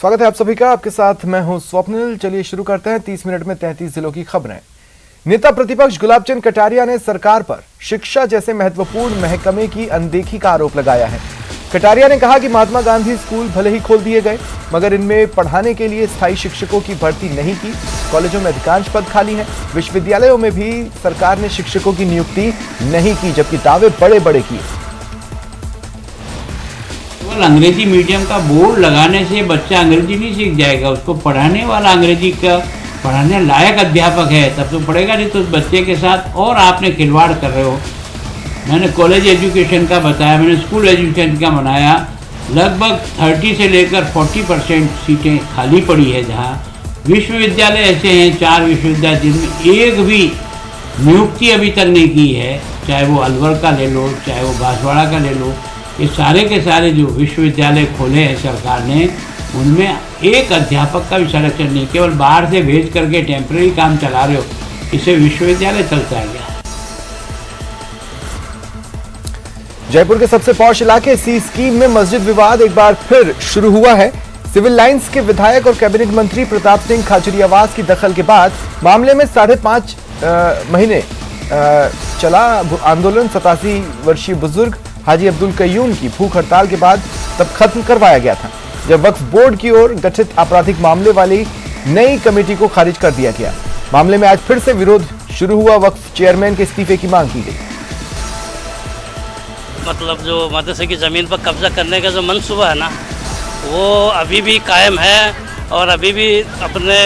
स्वागत है आप सभी का। आपके साथ मैं हूं स्वप्निल। चलिए शुरू करते हैं 30 मिनट में 33 जिलों की खबरें। नेता प्रतिपक्ष गुलाब चंद कटारिया ने सरकार पर शिक्षा जैसे महत्वपूर्ण महकमे की अनदेखी का आरोप लगाया है। कटारिया ने कहा कि महात्मा गांधी स्कूल भले ही खोल दिए गए, मगर इनमें पढ़ाने के लिए स्थायी शिक्षकों की भर्ती नहीं की। कॉलेजों में अधिकांश पद खाली हैं। विश्वविद्यालयों में भी सरकार ने शिक्षकों की नियुक्ति नहीं की, जबकि दावे बड़े बड़े किए। केवल अंग्रेजी मीडियम का बोर्ड लगाने से बच्चा अंग्रेजी नहीं सीख जाएगा। उसको पढ़ाने वाला अंग्रेजी का पढ़ाने लायक अध्यापक है तब तो पढ़ेगा, नहीं तो उस बच्चे के साथ और आपने खिलवाड़ कर रहे हो। मैंने कॉलेज एजुकेशन का बताया, मैंने स्कूल एजुकेशन का बनाया। लगभग 30 से लेकर 40% सीटें खाली पड़ी है। जहाँ विश्वविद्यालय ऐसे हैं, 4 विश्वविद्यालय जिनमें एक भी नियुक्ति अभी तक नहीं की है, चाहे वो अलवर का ले लो, चाहे वो बांसवाड़ा का ले लो। ये सारे के सारे जो विश्वविद्यालय खोले हैं सरकार ने, उनमें एक अध्यापक का भी सिलेक्शन नहीं। केवल बाहर से भेज करके टेम्परेरी काम चला रहे हो, इससे विश्वविद्यालय चलता है क्या? जयपुर के सबसे पॉश इलाके सी स्कीम में मस्जिद विवाद एक बार फिर शुरू हुआ है। सिविल लाइंस के विधायक और कैबिनेट मंत्री प्रताप सिंह खाचरियावास की दखल के बाद मामले में 5.5 महीने चला आंदोलन 87 वर्षीय बुजुर्ग हाजी अब्दुल कय्यूम की भूख हड़ताल के बाद तब खत्म करवाया गया था, जब वक्फ बोर्ड की ओर गठित आपराधिक मामले वाली नई कमेटी को खारिज कर दिया गया। मामले में आज फिर से विरोध शुरू हुआ। वक्फ चेयरमैन के इस्तीफे की मांग की गई। मतलब जो मदरसे की ज़मीन पर कब्जा करने का जो मंसूबा है ना, वो अभी भी कायम है और अभी भी अपने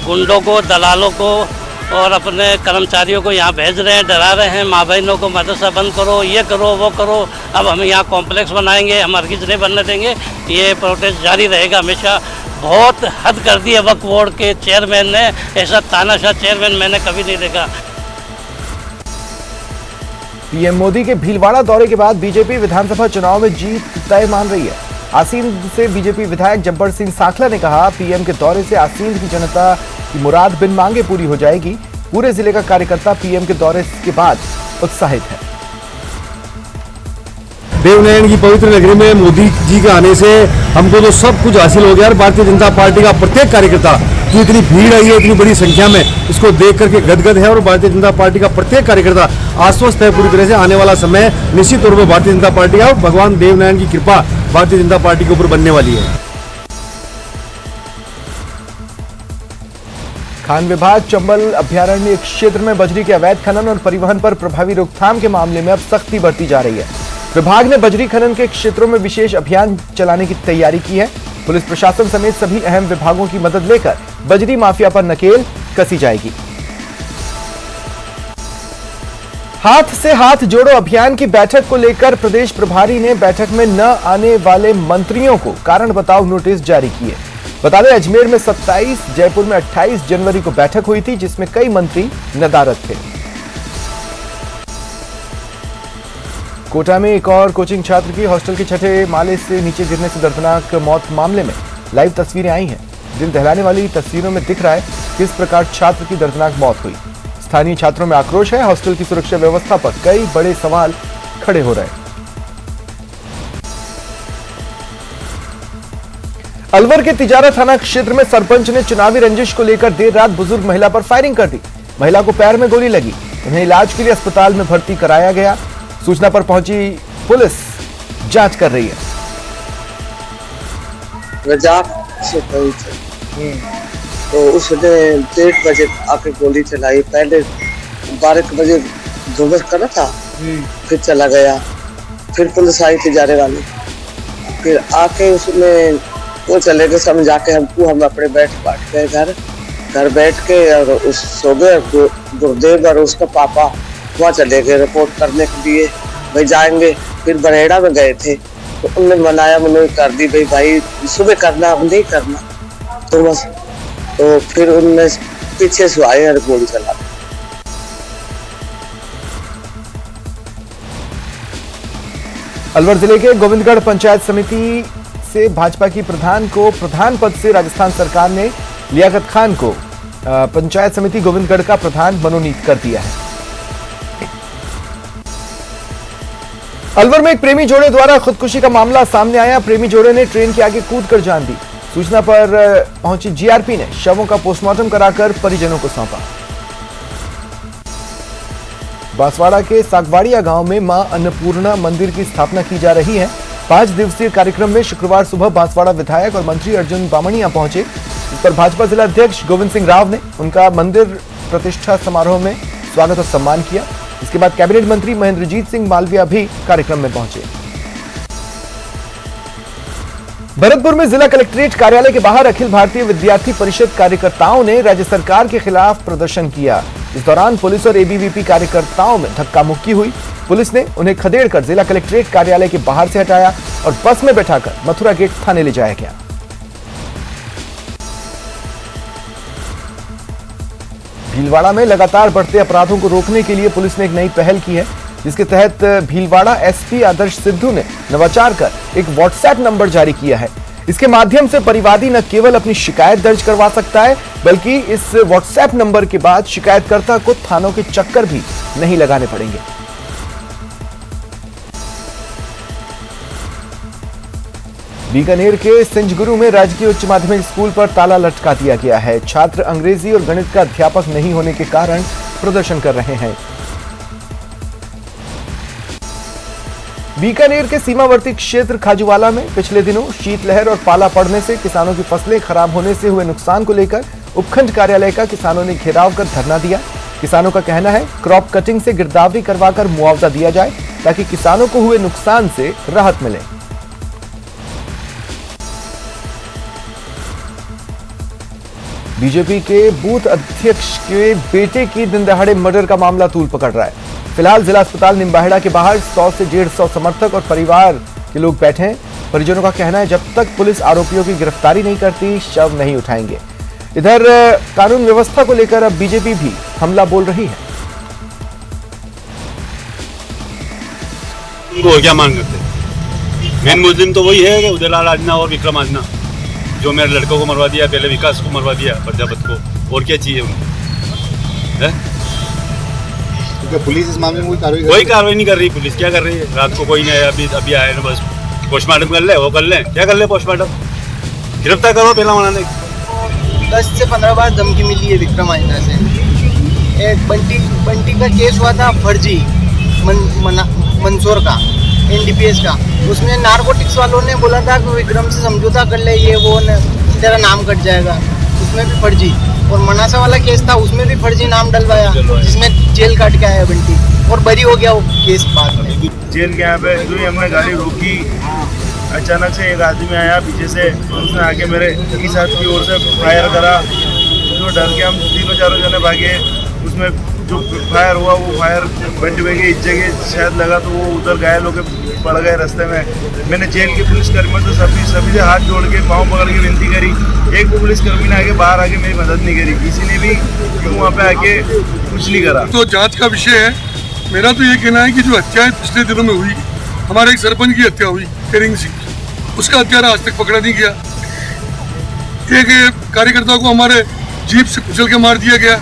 गुंडों को, दलालों को और अपने कर्मचारियों को यहाँ भेज रहे हैं, डरा रहे हैं माँ बहनों को, मदरसा बंद करो, ये करो, वो करो, अब हम यहाँ कॉम्प्लेक्स बनाएंगे, हम हरगिज़ नहीं बनने देंगे। ये प्रोटेस्ट जारी रहेगा हमेशा। बहुत हद कर दी है वक्फ बोर्ड के चेयरमैन ने। ऐसा तानाशाह चेयरमैन मैंने कभी नहीं देखा। पीएम मोदी के भीलवाड़ा दौरे के बाद बीजेपी विधानसभा चुनाव में जीत तय मान रही है। आसींद से बीजेपी विधायक जब्बर सिंह साखला ने कहा, पीएम के दौरे से आसींद की जनता की मुराद बिन मांगे पूरी हो जाएगी। पूरे जिले का कार्यकर्ता पीएम के दौरे के बाद उत्साहित है। देवनयन की पवित्र नगरी में मोदी जी के आने से हमको तो सब कुछ हासिल हो गया और भारतीय जनता पार्टी का प्रत्येक कार्यकर्ता जो इतनी भीड़ आई है, इतनी बड़ी संख्या में, इसको देख करके गदगद है। और भारतीय जनता पार्टी का प्रत्येक कार्यकर्ता आश्वस्त है पूरी तरह से आने वाला समय निश्चित तौर पर भारतीय जनता पार्टी का, भगवान देवनयन की कृपा भारतीय जनता पार्टी के ऊपर बनने वाली है। खान विभाग चंबल अभ्यारण्य क्षेत्र में बजरी के अवैध खनन और परिवहन पर प्रभावी रोकथाम के मामले में अब सख्ती बरती जा रही है। विभाग ने बजरी खनन के क्षेत्रों में विशेष अभियान चलाने की तैयारी की है। पुलिस प्रशासन समेत सभी अहम विभागों की मदद लेकर बजरी माफिया पर नकेल कसी जाएगी। हाथ से हाथ जोड़ो अभियान की बैठक को लेकर प्रदेश प्रभारी ने बैठक में न आने वाले मंत्रियों को कारण बताओ नोटिस जारी किए। बता दें, अजमेर में 27, जयपुर में 28 जनवरी को बैठक हुई थी, जिसमें कई मंत्री नदारद थे। कोटा में एक और कोचिंग छात्र की हॉस्टल के छठे माले से नीचे गिरने से दर्दनाक मौत मामले में लाइव तस्वीरें आई हैं। दिल दहलाने वाली तस्वीरों में दिख रहा है किस प्रकार छात्र की दर्दनाक मौत हुई। स्थानीय छात्रों में आक्रोश है। हॉस्टल की सुरक्षा व्यवस्था पर कई बड़े सवाल खड़े हो रहे हैं। अलवर के तिजारा थाना क्षेत्र में सरपंच ने चुनावी रंजिश को लेकर देर रात बुजुर्ग महिला पर फायरिंग कर दी। महिला को पैर में गोली लगी। उन्हें इलाज के लिए अस्पताल में भर्ती कराया गया। सूचना पर पहुंची पुलिस जांच कर रही है। तो उसने 1:30 बजे आके गोली चलाई। पहले 12 बजे धुमस करा था, फिर चला गया। फिर पुलिस आई तिजारे वाली, फिर आके उसने वो चले गए समझा के हमको। हम अपने बैठ गए घर बैठ के और उस सो गए। गुरुदेव और उसका पापा वहाँ चले गए रिपोर्ट करने के लिए, भाई जाएंगे। फिर बरेड़ा में गए थे तो उनने मनाया, मैंने कर दी भाई सुबह करना, अब नहीं करना। तो बस तो फिर उनने पीछे से आए और गोली चला दी। अलवर जिले के गोविंदगढ़ पंचायत समिति से भाजपा की प्रधान को प्रधान पद से राजस्थान सरकार ने लियाकत खान को पंचायत समिति गोविंदगढ़ का प्रधान मनोनीत कर दिया है। अलवर में एक प्रेमी जोड़े द्वारा खुदकुशी का मामला सामने आया। प्रेमी जोड़े ने ट्रेन के आगे कूदकर जान दी। सूचना पर पहुंची जीआरपी ने शवों का पोस्टमार्टम कराकर परिजनों को सौंपा। बांसवाड़ा के सागवाड़िया गांव में मां अन्नपूर्णा मंदिर की स्थापना की जा रही है। 5 दिवसीय कार्यक्रम में शुक्रवार सुबह बांसवाड़ा विधायक और मंत्री अर्जुन बामणिया पहुंचे। इस पर भाजपा जिला अध्यक्ष गोविंद सिंह राव ने उनका मंदिर प्रतिष्ठा समारोह में स्वागत और सम्मान किया। इसके बाद कैबिनेट मंत्री महेंद्रजीत सिंह मालविया भी कार्यक्रम में पहुंचे। भरतपुर में जिला कलेक्ट्रेट कार्यालय के बाहर अखिल भारतीय विद्यार्थी परिषद कार्यकर्ताओं ने राज्य सरकार के खिलाफ प्रदर्शन किया। इस दौरान पुलिस और एबीवीपी कार्यकर्ताओं में धक्का मुक्की हुई। पुलिस ने उन्हें खदेड़कर जिला कलेक्ट्रेट कार्यालय के बाहर से हटाया और बस में बैठाकर मथुरा गेट थाने ले जाया गया। भीलवाड़ा में लगातार बढ़ते अपराधों को रोकने के लिए पुलिस ने एक नई पहल की है, जिसके तहत भीलवाड़ा एसपी आदर्श सिद्धू ने नवाचार कर एक व्हाट्सएप नंबर जारी किया है। इसके माध्यम से परिवादी न केवल अपनी शिकायत दर्ज करवा सकता है, बल्कि इस व्हाट्सएप नंबर के बाद शिकायतकर्ता को थानों के चक्कर भी नहीं लगाने पड़ेंगे। बीकानेर के सिंजगुरु में राजकीय उच्च माध्यमिक स्कूल पर ताला लटका दिया गया है। छात्र अंग्रेजी और गणित का अध्यापक नहीं होने के कारण प्रदर्शन कर रहे हैं। बीकानेर के सीमावर्ती क्षेत्र खाजूवाला में पिछले दिनों शीतलहर और पाला पड़ने से किसानों की फसलें खराब होने से हुए नुकसान को लेकर उपखंड कार्यालय का किसानों ने घेराव कर धरना दिया। किसानों का कहना है क्रॉप कटिंग से गिरदावरी करवाकर मुआवजा दिया जाए ताकि किसानों को हुए नुकसान से राहत मिले। बीजेपी के बूथ अध्यक्ष के बेटे की दिन दहाड़े मर्डर का मामला तूल पकड़ रहा है। फिलहाल जिला अस्पताल निम्बाहेड़ा के बाहर 100 से 150 समर्थक और परिवार के लोग बैठे हैं। परिजनों का कहना है जब तक पुलिस आरोपियों की गिरफ्तारी नहीं करती शव नहीं उठाएंगे। इधर कानून व्यवस्था को लेकर अब बीजेपी भी हमला बोल रही है। वो क्या मांग करते? मेन मुस्लिम तो वही है कि उदयलाल आजना और विक्रम आजना, जो मेरे लड़कों को मरवा दिया, पहले विकास को मरवा दिया, प्रजापत को, और क्या चाहिए उनको? क्योंकि पुलिस इस मामले में कोई कार्रवाई नहीं कर रही। पुलिस क्या कर रही है? रात को कोई नहीं, अभी आए ना, बस पोस्टमार्टम कर ले, वो कर ले, क्या कर ले पोस्टमार्टम, गिरफ्तार करो पहला मनाने। 10 से 15 बार धमकी मिली है विक्रम आजना से। एक बंटी का केस हुआ था फर्जी मंसूर का, NDPS का, उसमें नारकोटिक्स वालों ने बोला था कि विक्रम से समझौता कर ले, ये वो तेरा नाम कट जाएगा, उसमें भी फर्जी। और मनासा वाला केस था, उसमें भी फर्जी नाम डलवाया, जिसमें जेल काट के आया बंटी और बरी हो गया वो केस बाद में। जेल के यहाँ पे जो ही हमने गाड़ी रोकी, अचानक से एक आदमी आया पीछे से, उसने आके मेरे साथ की ओर से फायर करा। जो डर के हम 3-4 जने भागे। उसमें जो फायर हुआ वो फायर बंटी भाई की जगह शायद लगा, तो वो उधर घायल होकर पड़ गए रास्ते में। मैंने जेल के पुलिसकर्मियों से सभी से हाथ जोड़ के पाँव पकड़ के विनती करी। एक भी पुलिसकर्मी ने आगे बाहर आके मेरी मदद नहीं करी, किसी ने भी वहाँ पे आके कुछ नहीं करा। तो जांच का विषय है। मेरा तो ये कहना है कि जो हत्या पिछले दिनों में हुई, हमारे एक सरपंच की हत्या हुई करिंग सिंह, उसका हत्यारा आज तक पकड़ा नहीं गया। एक कार्यकर्ता को हमारे जीप से कुचल के मार दिया गया।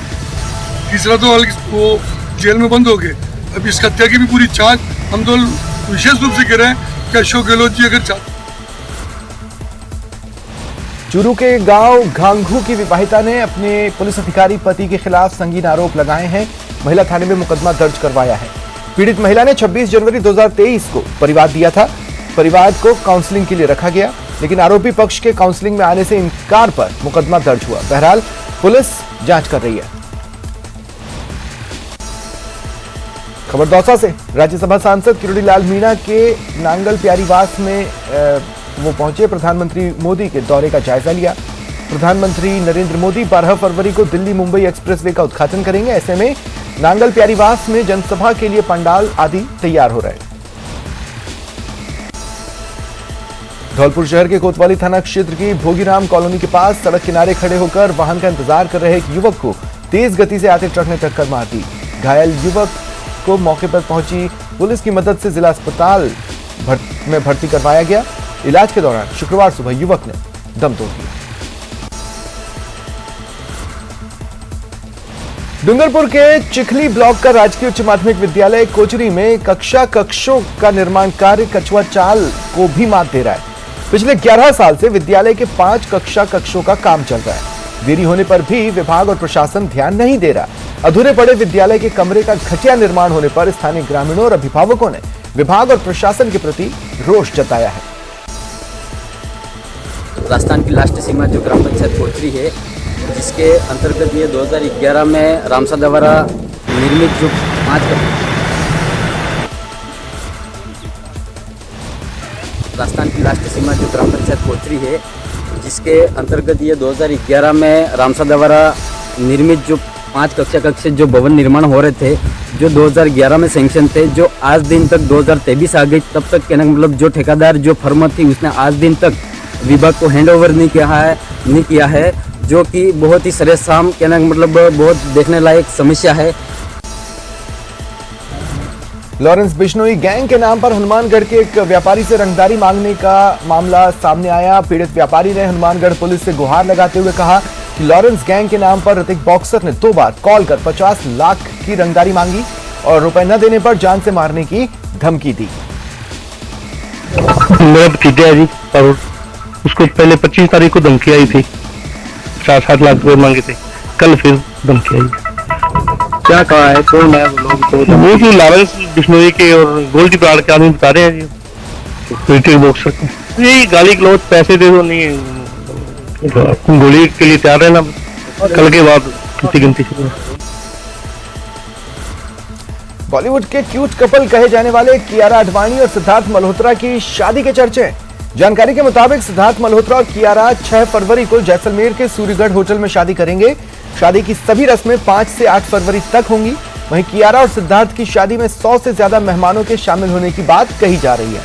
तीसरा तो वो जेल में बंद हो गए। अब इस हत्या की भी पूरी जांच हम तो विशेष रूप से कह रहे हैं कि अशोक गहलोत जी अगर चूरू के गांव घांघू की विवाहिता ने अपने पुलिस अधिकारी पति के खिलाफ संगीन आरोप लगाए हैं। महिला थाने में मुकदमा दर्ज करवाया है। पीड़ित महिला ने 26 जनवरी 2023 को परिवाद दिया था। परिवाद को काउंसलिंग के लिए रखा गया, लेकिन आरोपी पक्ष के काउंसलिंग में आने से इनकार पर मुकदमा दर्ज हुआ। बहरहाल पुलिस जांच कर रही है। खबर दौसा से। राज्यसभा सांसद किरोड़ीलाल मीणा के नांगल प्यारीवास में वो पहुंचे। प्रधानमंत्री मोदी के दौरे का जायजा लिया। प्रधानमंत्री नरेंद्र मोदी 12 फरवरी को दिल्ली मुंबई एक्सप्रेसवे का उद्घाटन करेंगे। ऐसे में नांगल प्यारीवास में जनसभा के लिए पंडाल आदि तैयार हो रहे हैं। धौलपुर शहर के कोतवाली थाना क्षेत्र की भोगीराम कॉलोनी के पास सड़क किनारे खड़े होकर वाहन का इंतजार कर रहे एक युवक को तेज गति से आते ट्रक ने टक्कर मार दी। घायल युवक को मौके पर पहुंची पुलिस की मदद से जिला अस्पताल में भर्ती करवाया गया। इलाज के दौरान शुक्रवार सुबह युवक ने दम तोड़ दिया। डूंगरपुर के चिखली ब्लॉक का राजकीय उच्च माध्यमिक विद्यालय कोचरी में कक्षों का निर्माण कार्य कछुआ चाल को भी मात दे रहा है। पिछले 11 साल से विद्यालय के 5 कक्षों का काम चल रहा है। देरी होने पर भी विभाग और प्रशासन ध्यान नहीं दे रहा। अधूरे पड़े विद्यालय के कमरे का घटिया निर्माण होने पर स्थानीय ग्रामीणों और अभिभावकों ने विभाग और प्रशासन के प्रति रोष जताया है। राजस्थान की लास्ट सीमा जो ग्राम पंचायत कोचरी है, जिसके अंतर्गत ये 2011 में रामसा द्वारा निर्मित जो 5 राजस्थान की लास्ट सीमा जो ग्राम पंचायत कोचरी है, जिसके अंतर्गत ये 2011 में रामसा द्वारा निर्मित जो 5 कक्षा जो भवन निर्माण हो रहे थे, जो 2011 में सैंक्शन थे, जो आज दिन तक 2023 आ गई, तब तक कहने का मतलब जो ठेकेदार जो फर्म थी उसने आज दिन तक विभाग को हैंडओवर नहीं किया है, जो कि बहुत ही सरेआम कहने का मतलब बहुत देखने लायक समस्या है। लॉरेंस बिश्नोई गैंग के नाम पर हनुमानगढ़ के एक व्यापारी से रंगदारी मांगने का मामला सामने आया। पीड़ित व्यापारी ने हनुमानगढ़ पुलिस से गुहार लगाते हुए कहा कि लॉरेंस गैंग के नाम पर ऋतिक बॉक्सर ने 2 बार कॉल कर 50 लाख की रंगदारी मांगी और रुपए न देने पर जान से मारने की धमकी दी। मेरा भतीजा है जी, और उसको पहले 25 तारीख को धमकी आई थी, 4-7 लाख रुपए मांगे थे। कल फिर धमकी आई। क्या कहा है, कौन है वो लोग? वो जो लॉरेंस बिश्नोई के और गोल्डी ब्रांड के आदमी बता रहे हैं जी, ऋतिक बॉक्सर को यही गाली गलौज, पैसे दे दो, नहीं गोली के लिए तैयार रहना, कल के बाद गिनती शुरू। बॉलीवुड के क्यूट कपल कहे जाने वाले कियारा आडवाणी और सिद्धार्थ मल्होत्रा की शादी के चर्चे। जानकारी के मुताबिक सिद्धार्थ मल्होत्रा और कियारा 6 फरवरी को जैसलमेर के सूर्यगढ़ होटल में शादी करेंगे। शादी की सभी रस्में 5 से 8 फरवरी तक होंगी। वहीं कियारा और सिद्धार्थ की शादी में 100 से ज्यादा मेहमानों के शामिल होने की बात कही जा रही है।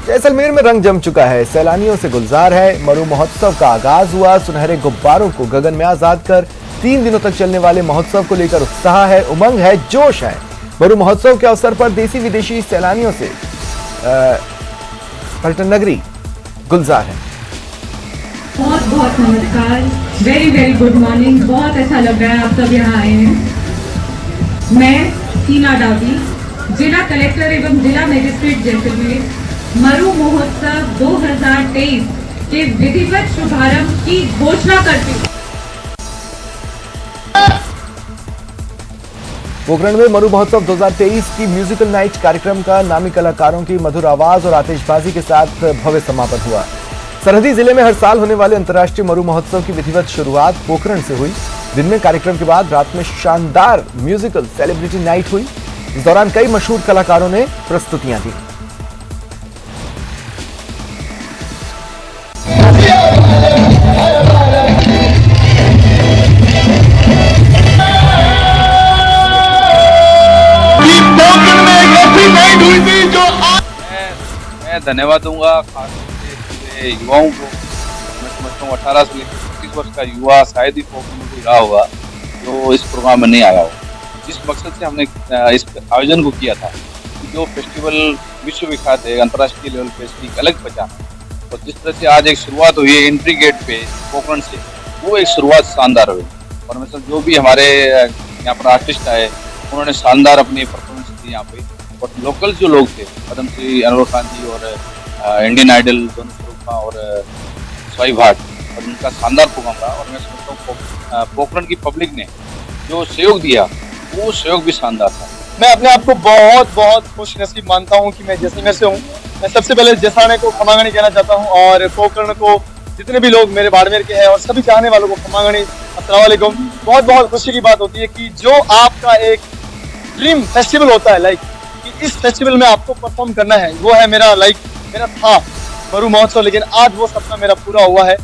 जैसलमेर में रंग जम चुका है, सैलानियों से गुलजार है। मरु महोत्सव का आगाज हुआ। सुनहरे गुब्बारों को गगन में आजाद कर 3 दिनों तक चलने वाले महोत्सव को लेकर उत्साह है, उमंग है, जोश है। मरु महोत्सव के अवसर पर देसी विदेशी सैलानियों से पर्यटन नगरी गुलजार है। बहुत बहुत नमस्कार, वेरी वेरी गुड मॉर्निंग। बहुत अच्छा लग रहा है आप सब यहाँ आए हैं। मैं टीना डावी, जिला कलेक्टर एवं जिला मजिस्ट्रेट जैसलमेर, मरु महोत्सव 2023 के विधिवत शुभारंभ की घोषणा करती हूँ। पोखरण में मरु महोत्सव 2023 की म्यूजिकल नाइट कार्यक्रम का नामी कलाकारों की मधुर आवाज और आतिशबाजी के साथ भव्य समापन हुआ। सरहदी जिले में हर साल होने वाले अंतर्राष्ट्रीय मरु महोत्सव की विधिवत शुरुआत पोखरण से हुई। दिन में कार्यक्रम के बाद रात में शानदार म्यूजिकल सेलिब्रिटी नाइट हुई। इस दौरान कई मशहूर कलाकारों ने प्रस्तुतियां दी। मैं धन्यवाद दूंगा खास पूरे युवाओं को। मैं समझता हूँ 18 से लेकर 25 वर्ष का युवा शायद ही पोखरण में रहा होगा जो इस प्रोग्राम में नहीं आया हो। जिस मकसद से हमने इस आयोजन को किया था, जो फेस्टिवल विश्व विख्यात है, अंतर्राष्ट्रीय लेवल पे इसकी एक अलग पहचान है, और जिस तरह से आज एक शुरुआत हुई है एंट्री गेट पे पोखरण से, वो एक शुरुआत शानदार हुई। और मतलब जो भी हमारे यहाँ पर आर्टिस्ट आए, उन्होंने शानदार अपनी परफॉर्मेंस दी यहाँ पे। और लोकल जो लोग थे, पद्मश्री अनवर खान जी और इंडियन आइडल दोनों स्वरूपा और स्वाई भाट, और उनका शानदार प्रोग्राम रहा। और मैं समझता हूँ पोखरण की पब्लिक ने जो सहयोग दिया, वो सहयोग भी शानदार था। मैं अपने आप को बहुत बहुत खुशनसीब मानता हूँ कि मैं जैसलमेर से हूँ। मैं सबसे पहले जैसाने को खमागणी कहना चाहता हूँ, और पोखरण को जितने भी लोग मेरे बाड़मेर के हैं और सभी चाहने वालों को खमागणी अस्सलाम वालेकुम। बहुत बहुत खुशी की बात होती है कि जो आपका एक ड्रीम फेस्टिवल होता है, लाइक कि इस फेस्टिवल में आपको परफॉर्म करना है, वो है मेरा मेरा था मरु महोत्सव, लेकिन आज वो सपना मेरा पूरा हुआ है।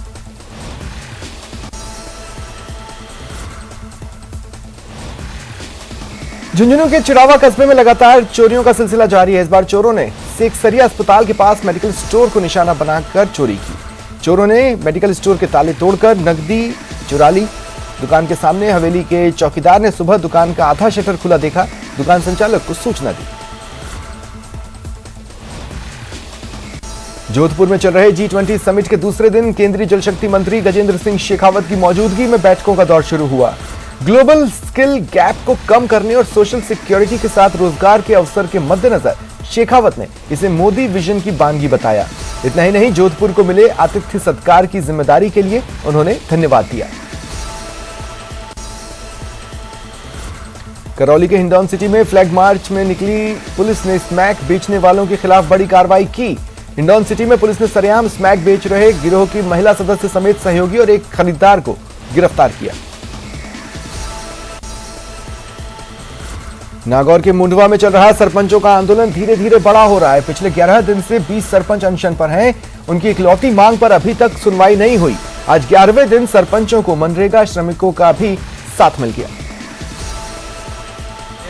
झुंझुनू के चिड़ावा कस्बे में लगातार चोरियों का सिलसिला जारी है। इस बार चोरों ने सेक्सरिया अस्पताल के पास मेडिकल स्टोर को निशाना बनाकर चोरी की। चोरों ने मेडिकल स्टोर के ताले तोड़कर नकदी चुरा ली। दुकान के सामने हवेली के चौकीदार ने सुबह दुकान का आधा शटर खुला देखा। दुकान संचालक को सूचना दी। जोधपुर में चल रहे G20 समिट के दूसरे दिन केंद्रीय जल शक्ति मंत्री गजेंद्र सिंह शेखावत की मौजूदगी में बैठकों का दौर शुरू हुआ। ग्लोबल स्किल गैप को कम करने और सोशल सिक्योरिटी के साथ रोजगार के अवसर के मद्देनजर शेखावत ने इसे मोदी विजन की बानगी बताया। इतना ही नहीं, जोधपुर को मिले आतिथ्य सत्कार की जिम्मेदारी के लिए उन्होंने धन्यवाद दिया। करौली के हिंडौन सिटी में फ्लैग मार्च में निकली पुलिस ने स्मैक बेचने वालों के खिलाफ बड़ी कार्रवाई की। हिंडौन सिटी में पुलिस ने सरेआम स्मैक बेच रहे गिरोह की महिला सदस्य समेत सहयोगी और एक खरीदार को गिरफ्तार किया। नागौर के मुंडवा में चल रहा सरपंचों का आंदोलन धीरे धीरे बड़ा हो रहा है। पिछले 11 दिन से 20 सरपंच अनशन पर हैं। उनकी इकलौती मांग पर अभी तक सुनवाई नहीं हुई। आज 11वें दिन सरपंचों को मनरेगा श्रमिकों का भी साथ मिल गया।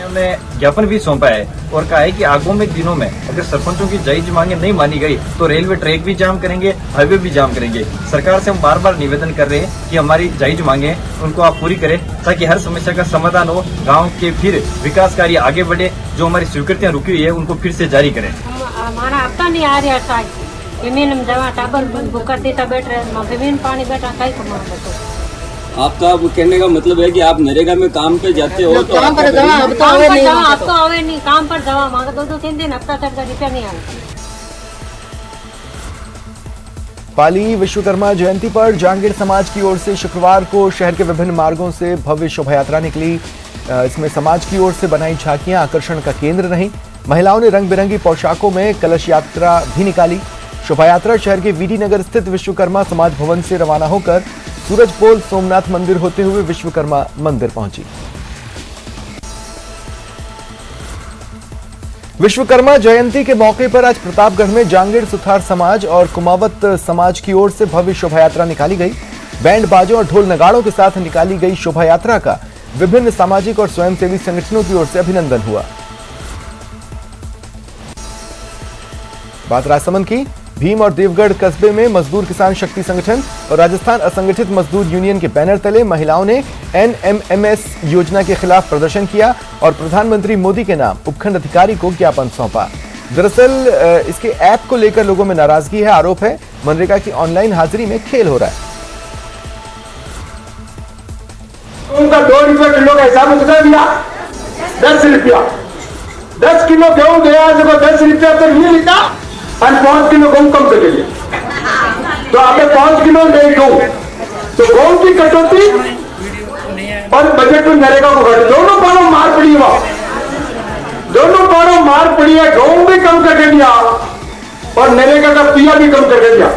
हमने ज्ञापन भी सौंपा है और कहा है कि आगामी दिनों में अगर सरपंचों की जायज मांगे नहीं मानी गई तो रेलवे ट्रैक भी जाम करेंगे, हाईवे भी जाम करेंगे। सरकार से हम बार बार निवेदन कर रहे हैं कि हमारी जायज मांगे उनको आप पूरी करें ताकि हर समस्या का समाधान हो, गांव के फिर विकास कार्य आगे बढ़े, जो हमारी स्वीकृतियां रुकी हुई है उनको फिर से जारी करें। हमारा हफ्ता नहीं आ रहा था, जमीन में जमा टाबर बुकर देता बैठ रहे, जमीन पानी बैठा कहीं कमा। आपका कहने का मतलब है कि आप नरेगा में काम पे जाते हो तो काम पर जमा अब तो आवे नहीं, अब तो आवे नहीं, काम पर जमा मांगा 2-3 दिन हफ्ता चढ़ कर रुपया नहीं आया। पाली विश्वकर्मा जयंती पर जांगीर समाज की ओर से शुक्रवार को शहर के विभिन्न मार्गों से भव्य शोभा यात्रा निकली। इसमें समाज की ओर से बनाई झांकियां आकर्षण का केंद्र रहीं। महिलाओं ने रंग बिरंगी पोशाकों में कलश यात्रा भी निकाली। शोभा यात्रा शहर के वीडी नगर स्थित विश्वकर्मा समाज भवन से रवाना होकर सूरजपोल सोमनाथ मंदिर होते हुए विश्वकर्मा मंदिर पहुंची। विश्वकर्मा जयंती के मौके पर आज प्रतापगढ़ में जांगीर सुथार समाज और कुमावत समाज की ओर से भव्य शोभा यात्रा निकाली गई। बैंड बाजों और ढोल नगाड़ों के साथ निकाली गई शोभा यात्रा का विभिन्न सामाजिक और स्वयंसेवी संगठनों की ओर से अभिनंदन हुआ। बात राजसमंद की। भीम और देवगढ़ कस्बे में मजदूर किसान शक्ति संगठन और राजस्थान असंगठित मजदूर यूनियन के बैनर तले महिलाओं ने NMMS योजना के खिलाफ प्रदर्शन किया और प्रधानमंत्री मोदी के नाम उपखंड अधिकारी को ज्ञापन सौंपा। दरअसल इसके ऐप को लेकर लोगों में नाराजगी है। आरोप है मनरेगा की ऑनलाइन हाजिरी में खेल हो रहा है। उनका 2 रुपये किलो का हिसाब कितना दिया? 10 रुपया। 10 किलो गेहूं गया जब 10 रुपया तो नहीं मिलता और 5 किलो गेहूं कम कर लिया तो आपने 5 किलो ले गेहूं तो गेहूं की कटौती और बजट में नरेगा को घट दोनों पारों मार पड़ी है, दोनों पारों मार पड़ी है। गेहूं भी कम करके दिया और नरेगा का पिया भी कम करके दिया।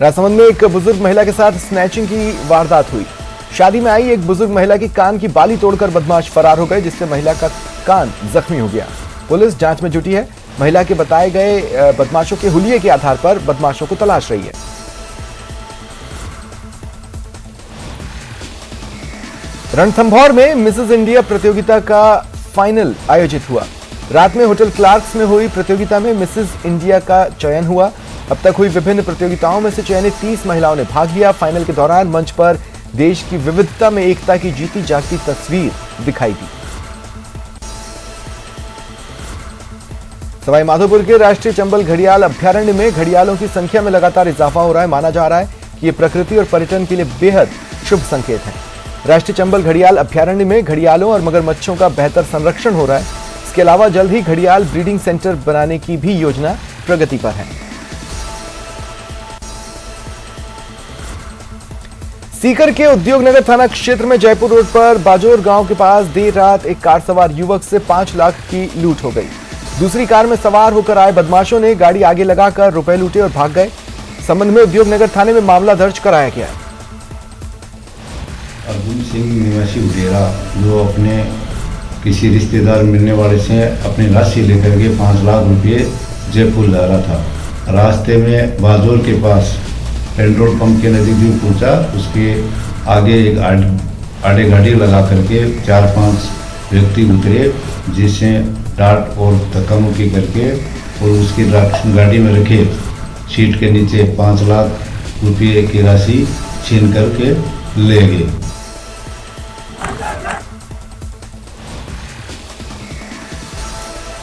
राजसमंद में एक बुजुर्ग महिला के साथ स्नैचिंग की वारदात हुई। शादी में आई एक बुजुर्ग महिला की कान की बाली तोड़कर बदमाश फरार हो गए, जिससे महिला का कान जख्मी हो गया। पुलिस जांच में जुटी है। महिला के बताए गए बदमाशों के हुलिये के आधार पर बदमाशों को तलाश रही है। रणथंभौर में मिसेस इंडिया प्रतियोगिता का फाइनल आयोजित हुआ। रात में होटल क्लार्क्स में हुई प्रतियोगिता में मिसेस इंडिया का चयन हुआ। अब तक हुई विभिन्न प्रतियोगिताओं में से चयनित 30 महिलाओं ने भाग लिया। फाइनल के दौरान मंच पर देश की विविधता में एकता की जीती जागती तस्वीर दिखाई दी। सवाई माधोपुर के राष्ट्रीय चंबल घड़ियाल अभ्यारण्य में घड़ियालों की संख्या में लगातार इजाफा हो रहा है। माना जा रहा है कि ये प्रकृति और पर्यटन के लिए बेहद शुभ संकेत है। राष्ट्रीय चंबल घड़ियाल अभ्यारण्य में घड़ियालों और मगरमच्छों का बेहतर संरक्षण हो रहा है। इसके अलावा जल्द ही घड़ियाल ब्रीडिंग सेंटर बनाने की भी योजना प्रगति पर है। सीकर के उद्योग नगर थाना क्षेत्र में जयपुर रोड पर बाजोर गांव के पास देर रात एक कार सवार युवक से 5 लाख की लूट हो गई। दूसरी कार में सवार होकर आए बदमाशों ने गाड़ी आगे लगाकर रुपए लूटे और भाग गए। संबंध में उद्योग नगर थाने में मामला दर्ज कराया गया। अर्जुन सिंह निवासी उडेरा जो अपने किसी रिश्तेदार मिलने वाले से अपनी राशि लेकर के 5 लाख रुपए जयपुर जा रहा था। रास्ते में बाजोर के पास पेट्रोल पंप के नजदीक भी पहुंचा। उसके आगे एक आड़े गाड़ी लगा करके 4-5 व्यक्ति उतरे, जिससे डांट और धक्का मुक्की करके और उसकी गाड़ी में रखे सीट के नीचे 5 लाख रुपये की राशि छीन करके ले गए।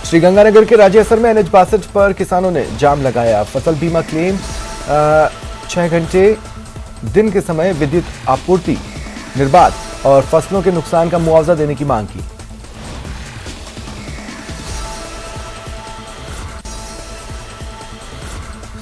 श्रीगंगानगर के राजेसर में NH-62 पर किसानों ने जाम लगाया। फसल बीमा क्लेम 6 घंटे दिन के समय विद्युत आपूर्ति निर्बाध और फसलों के नुकसान का मुआवजा देने की मांग की।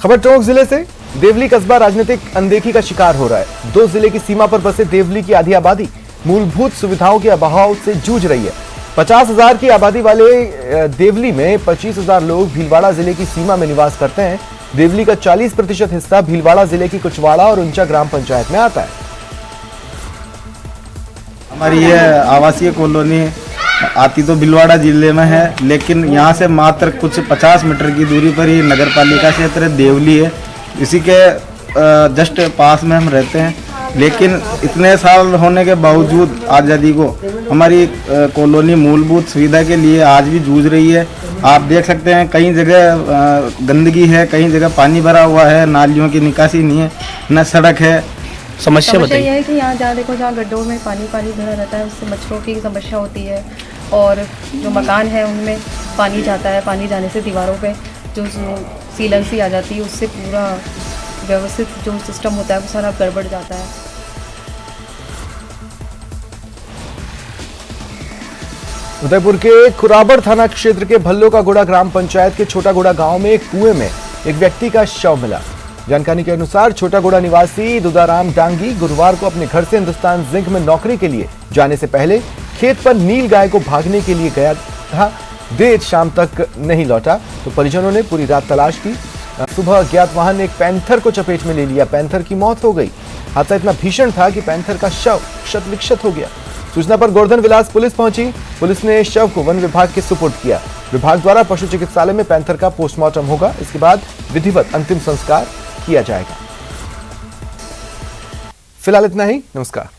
खबर टोंक जिले से। देवली कस्बा राजनीतिक अनदेखी का शिकार हो रहा है। 2 जिले की सीमा पर बसे देवली की आधी आबादी मूलभूत सुविधाओं के अभाव से जूझ रही है। 50,000 की आबादी वाले देवली में 25,000 लोग भीलवाड़ा जिले की सीमा में निवास करते हैं। देवली का 40% हिस्सा भीलवाड़ा जिले की कुचवाड़ा और ऊंचा ग्राम पंचायत में आता है। हमारी ये आवासीय कॉलोनी आती तो भीलवाड़ा जिले में है, लेकिन यहाँ से मात्र कुछ 50 मीटर की दूरी पर ही नगर पालिका क्षेत्र देवली है। इसी के जस्ट पास में हम रहते हैं, लेकिन इतने साल होने के बावजूद आज़ादी को हमारी कॉलोनी मूलभूत सुविधा के लिए आज भी जूझ रही है। आप देख सकते हैं कई जगह गंदगी है, कई जगह पानी भरा हुआ है, नालियों की निकासी नहीं है, न सड़क है। समस्या यह है कि यहाँ जहाँ देखो जहाँ गड्ढों में पानी भरा रहता है, उससे मच्छरों की समस्या होती है और जो मकान है उनमें पानी जाता है। पानी जाने से दीवारों पे जो सीलन सी आ जाती है, उससे पूरा व्यवस्थित जो सिस्टम होता है वो सारा गड़बड़ जाता है। उदयपुर के खुराबड़ थाना क्षेत्र के भल्लो का गोड़ा ग्राम पंचायत के छोटा गोड़ा गांव में एक कुएं में एक व्यक्ति का शव मिला। जानकारी के अनुसार छोटा गोड़ा निवासी दुदाराम डांगी गुरुवार को अपने घर से हिंदुस्तान जिंक में नौकरी के लिए जाने से पहले खेत पर नील गाय को भागने के लिए गया था। देर शाम तक नहीं लौटा तो परिजनों ने पूरी रात तलाश की। सुबह अज्ञात वाहन ने एक पैंथर को चपेट में ले लिया। पैंथर की मौत हो गई। हादसा इतना भीषण था कि पैंथर का शव क्षत विक्षत हो गया। सूचना पर गोवर्धन विलास पुलिस पहुंची। पुलिस ने शव को वन विभाग के सुपुर्द किया। विभाग द्वारा पशु चिकित्सालय में पैंथर का पोस्टमार्टम होगा। इसके बाद विधिवत अंतिम संस्कार किया जाएगा। फिलहाल इतना ही। नमस्कार।